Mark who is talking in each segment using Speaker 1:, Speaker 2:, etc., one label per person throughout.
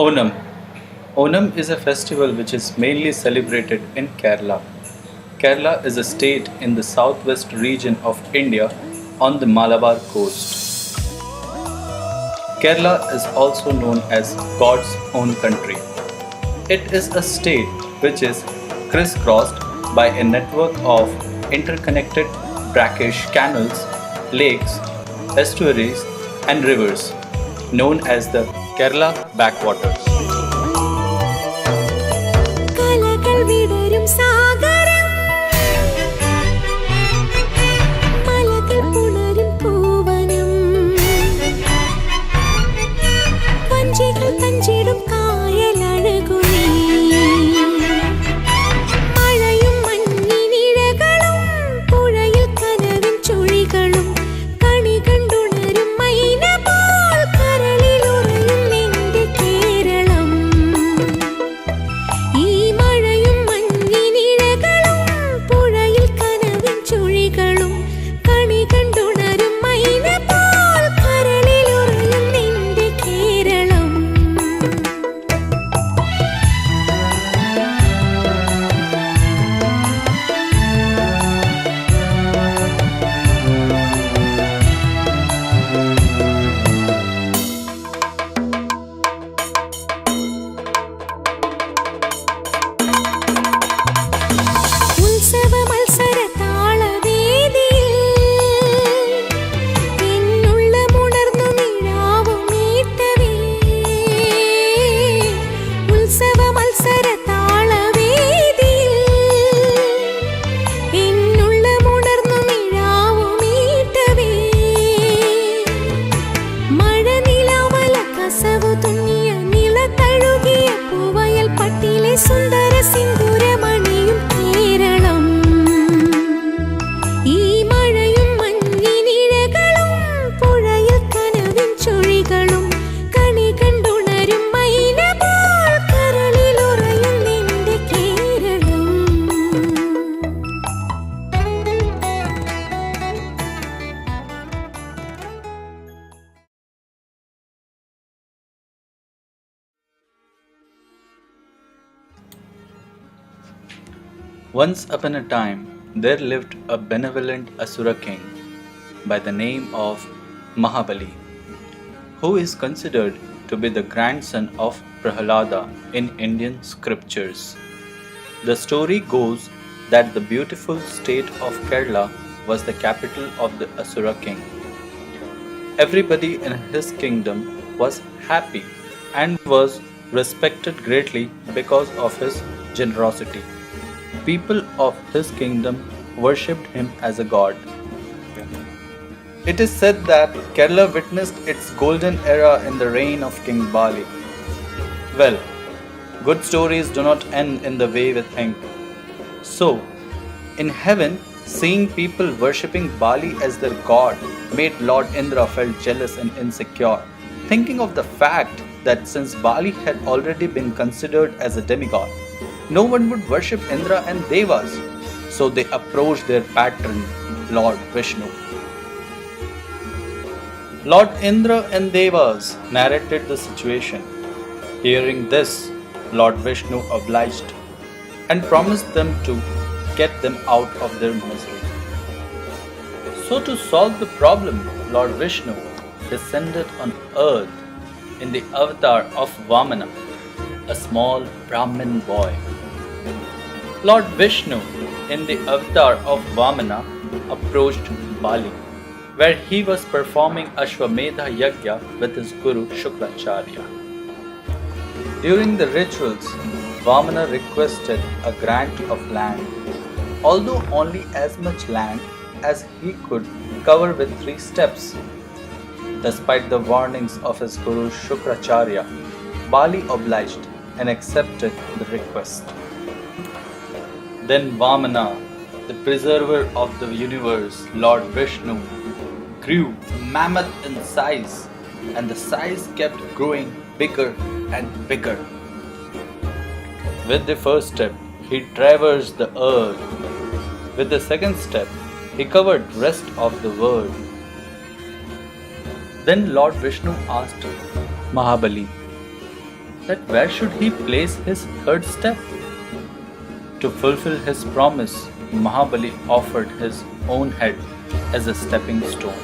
Speaker 1: Onam. Onam is a festival which is mainly celebrated in Kerala. Kerala is a state in the southwest region of India on the Malabar coast. Kerala is also known as God's own country. It is a state which is crisscrossed by a network of interconnected brackish canals, lakes, estuaries, and rivers known as the Kerala backwaters.
Speaker 2: കലകൾ വിടരും സാഗരം മലകൾ പുണരും പൂവനം വഞ്ചികൾ തഞ്ചിടും കായലഴകുനീ മഴയും മഞ്ഞിനിഴകളും പുഴയിൽ കനവിൻ ചുഴികളും കണി കണ്ടുണരും മൈന പോൽ കരളിൽ ഉറയും നിന്റെ കേരളം ഈ മഴയും മഞ്ഞിനിഴകളും പുഴയിൽ കനവിൻ ചുഴികളും കണി കണ്ടുണരും മൈന പോൽ കരളിൽ ഉറയും നിന്റെ കേരളം ഉത്സവ മത്സര താളവേദിയിൽ എന്നുള്ളമുണർന്നു നിഴാവുമീട്ടവേ ഉത്സവ മത്സര താളവേദിയിൽ എന്നുള്ളമുണർന്നു നിഴാവുമീട്ടവേ മഴനിലാവല കസവു തുന്നിയ നിലത്തഴുകിയ പൂവയൽ പട്ടിലെ സുന്ദര സിന്ദൂരമണിയും കേരളം ഈ മഴയും മഞ്ഞിനിഴകളും പുഴയിൽ കനവിൻ ചുഴികളും കണി കണ്ടുണരും മൈന പോൽ കരളിൽ ഉറയും നിന്റെ Keralam
Speaker 1: Once upon a time, there lived a benevolent Asura king by the name of Mahabali, who is considered to be the grandson of Prahalada in Indian scriptures. The story goes that the beautiful state of Kerala was the capital of the Asura king. Everybody in his kingdom was happy and was respected greatly because of his generosity. People of his kingdom worshipped him as a god. It is said that Kerala witnessed its golden era in the reign of King Bali. Well, good stories do not end in the way we think. So, in heaven, seeing people worshipping Bali as their god made Lord Indra felt jealous and insecure, thinking of the fact that since Bali had already been considered as a demigod, no one would worship Indra and Devas. So they approached their patron, Lord Vishnu. Lord Indra and Devas narrated the situation. Hearing this, Lord Vishnu obliged and promised them to get them out of their misery. So to solve the problem, Lord Vishnu descended on earth in the avatar of Vamana, a small Brahmin boy. Lord Vishnu, in the avatar of Vamana, approached Bali, where he was performing Ashwamedha Yajna with his guru Shukracharya. During the rituals, Vamana requested a grant of land, although only as much land as he could cover with 3 steps. Despite the warnings of his guru Shukracharya, Bali obliged and accepted the request. Then Vamana, the preserver of the universe, Lord Vishnu, grew mammoth in size, and the size kept growing bigger and bigger. With the first step, he traversed the earth. With the second step, he covered rest of the world. Then Lord Vishnu asked Mahabali, that where should he place his third step? To fulfill his promise, Mahabali offered his own head as a stepping stone.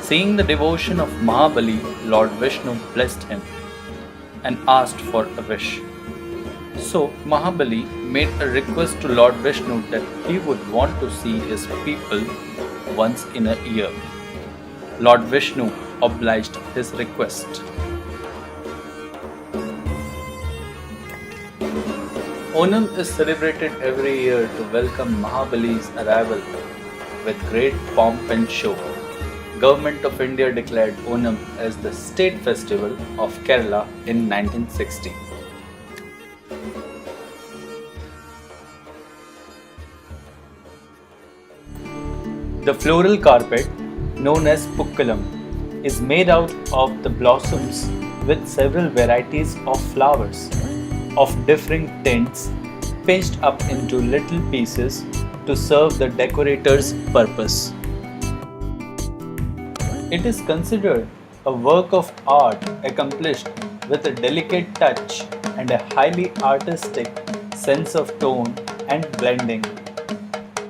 Speaker 1: Seeing the devotion of Mahabali, Lord Vishnu blessed him and asked for a wish. So Mahabali made a request to Lord Vishnu that he would want to see his people once in a year. Lord Vishnu obliged his request. Onam is celebrated every year to welcome Mahabali's arrival with great pomp and show. Government of India declared Onam as the state festival of Kerala in 1960. The floral carpet, known as Pukkalam, is made out of the blossoms with several varieties of flowers of differing tints pinched up into little pieces to serve the decorator's purpose. It is considered a work of art accomplished with a delicate touch and a highly artistic sense of tone and blending.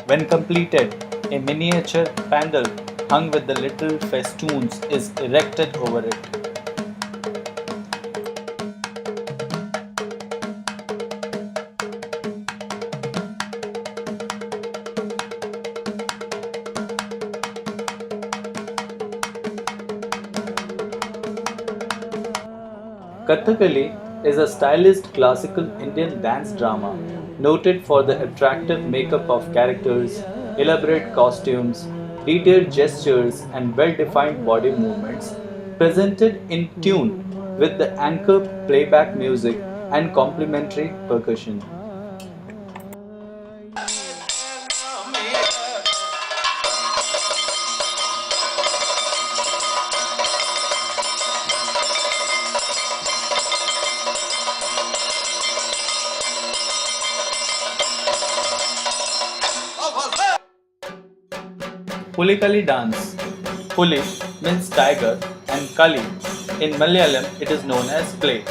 Speaker 1: When completed, a miniature pandal hung with the little festoons is erected over it. Kathakali is a stylized classical Indian dance drama noted for the attractive makeup of characters, elaborate costumes, detailed gestures and well-defined body movements presented in tune with the anchor playback music and complementary percussion. Pulikali dance. Puli means tiger and Kali, in Malayalam it is known as play,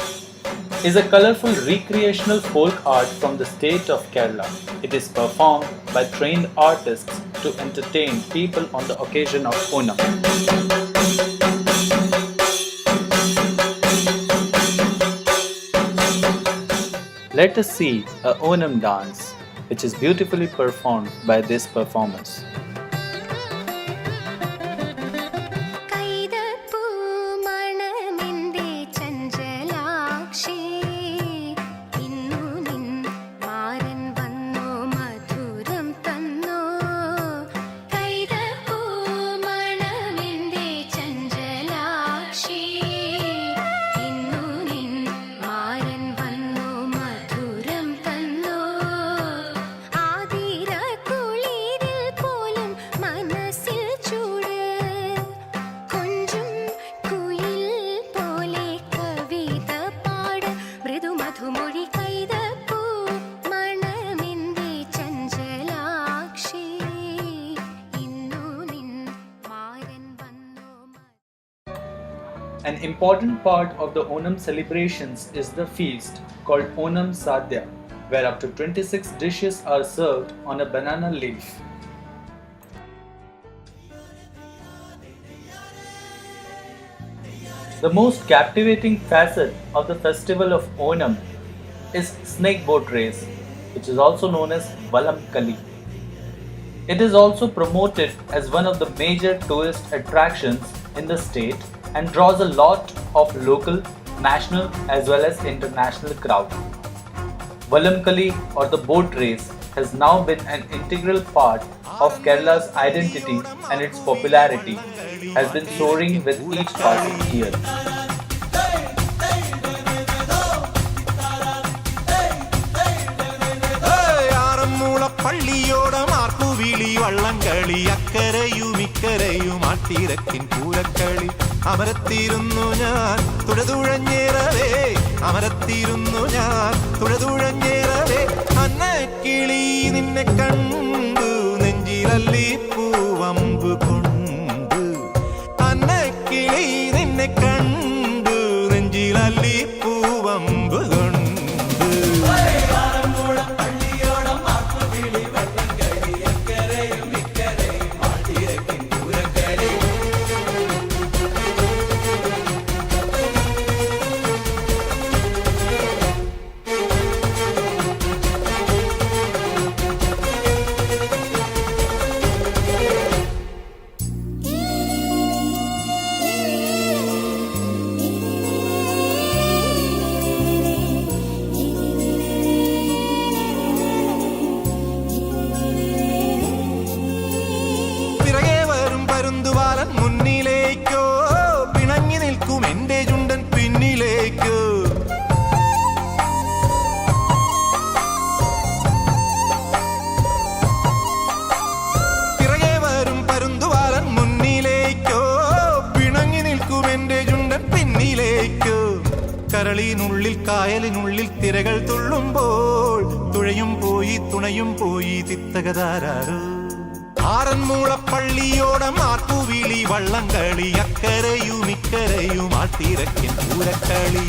Speaker 1: is a colourful recreational folk art from the state of Kerala. It is performed by trained artists to entertain people on the occasion of Onam. Let us see a Onam dance, which is beautifully performed by this performers. An important part of the Onam celebrations is the feast called Onam Sadhya, where up to 26 dishes are served on a banana leaf. The most captivating facet of the festival of Onam is snake boat race, which is also known as Valam Kali. It is also promoted as one of the major tourist attractions in the state and draws a lot of local, national as well as international crowd. Valam Kali or the boat race has now been an integral part of Kerala's identity, and its popularity has been soaring with each passing year.
Speaker 3: വള്ളംകളി അക്കരയും ഇക്കരയും ആട്ടിരക്കിൻ പൂരക്കളി അമരത്തിരുന്നു ഞാൻ തുഴതുഴഞ്ഞേറവേ അമരത്തിരുന്നു ഞാൻ തുഴതുഴഞ്ഞേറവേ അന്നക്കിളി നിന്നെ കണ്ടു നെഞ്ചിലല്ലി പൂവമ്പ് കൊണ്ട് അന്നക്കിളി നിന്നെ കണ്ടു നെഞ്ചിലല്ലി പൂവമ്പ് കരളിനുള്ളിൽ കായലിനുള്ളിൽ തിരകൾ തുള്ളുമ്പോൾ തുഴയും പോയി തുണയും പോയി തിത്തകതാരോ ആറന്മുളപ്പള്ളിയോടം ആർപ്പുവിളി വള്ളംകളി അക്കരയും ഇക്കരയും ആട്ടിരക്കിൻ പൂരക്കളി